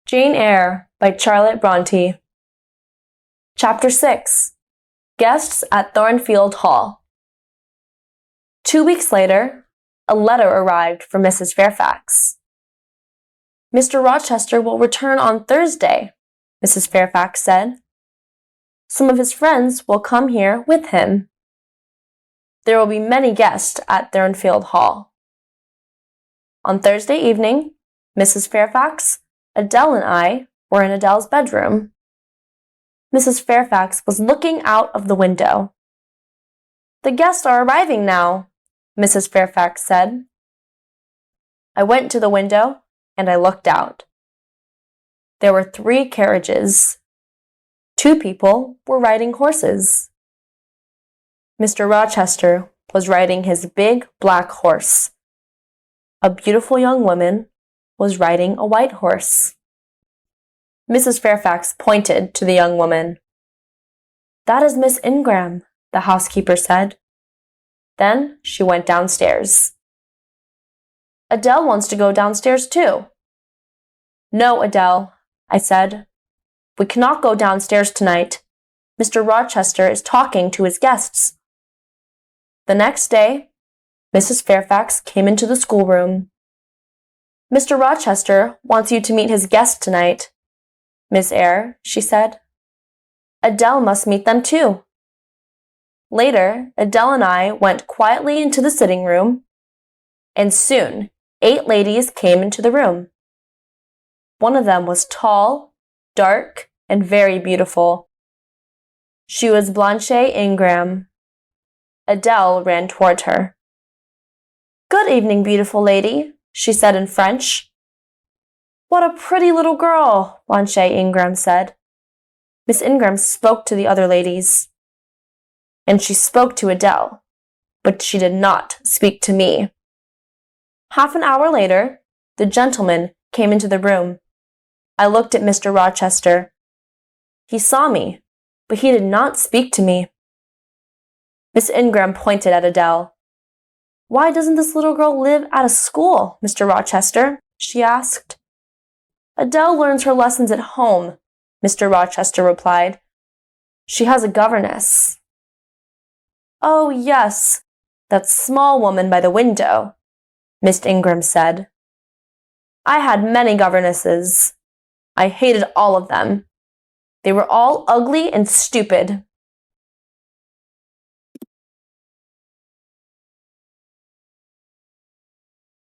Jane Eyre by Charlotte Bronte. Chapter 6. Guests at Thornfield Hall. 2 weeks later, a letter arrived from Mrs. Fairfax. "Mr. Rochester will return on Thursday," Mrs. Fairfax said. "Some of his friends will come here with him. There will be many guests at Thornfield Hall." On Thursday evening, Mrs. Fairfax, Adele and I were in Adele's bedroom. Mrs. Fairfax was looking out of the window. "The guests are arriving now," Mrs. Fairfax said. I went to the window and I looked out. There were 3 carriages. 2 people were riding horses. Mr. Rochester was riding his big black horse. A beautiful young woman was riding a white horse. Mrs. Fairfax pointed to the young woman. "That is Miss Ingram," the housekeeper said. Then she went downstairs. "Adele wants to go downstairs too." "No, Adele," I said. "We cannot go downstairs tonight. Mr. Rochester is talking to his guests." The next day, Mrs. Fairfax came into the schoolroom. "Mr. Rochester wants you to meet his guests tonight, Miss Eyre," she said. "Adele must meet them too." Later, Adele and I went quietly into the sitting room, and soon 8 ladies came into the room. One of them was tall, dark, and very beautiful. She was Blanche Ingram. Adele ran toward her. "Good evening, beautiful lady," she said in French. "What a pretty little girl," Blanche Ingram said. Miss Ingram spoke to the other ladies, and she spoke to Adele, but she did not speak to me. Half an hour later, the gentleman came into the room. I looked at Mr. Rochester. He saw me, but he did not speak to me. Miss Ingram pointed at Adele. "Why doesn't this little girl live at a school, Mr. Rochester?" she asked. "Adele learns her lessons at home," Mr. Rochester replied. "She has a governess." "Oh, yes, that small woman by the window," Miss Ingram said. "I had many governesses. I hated all of them. They were all ugly and stupid.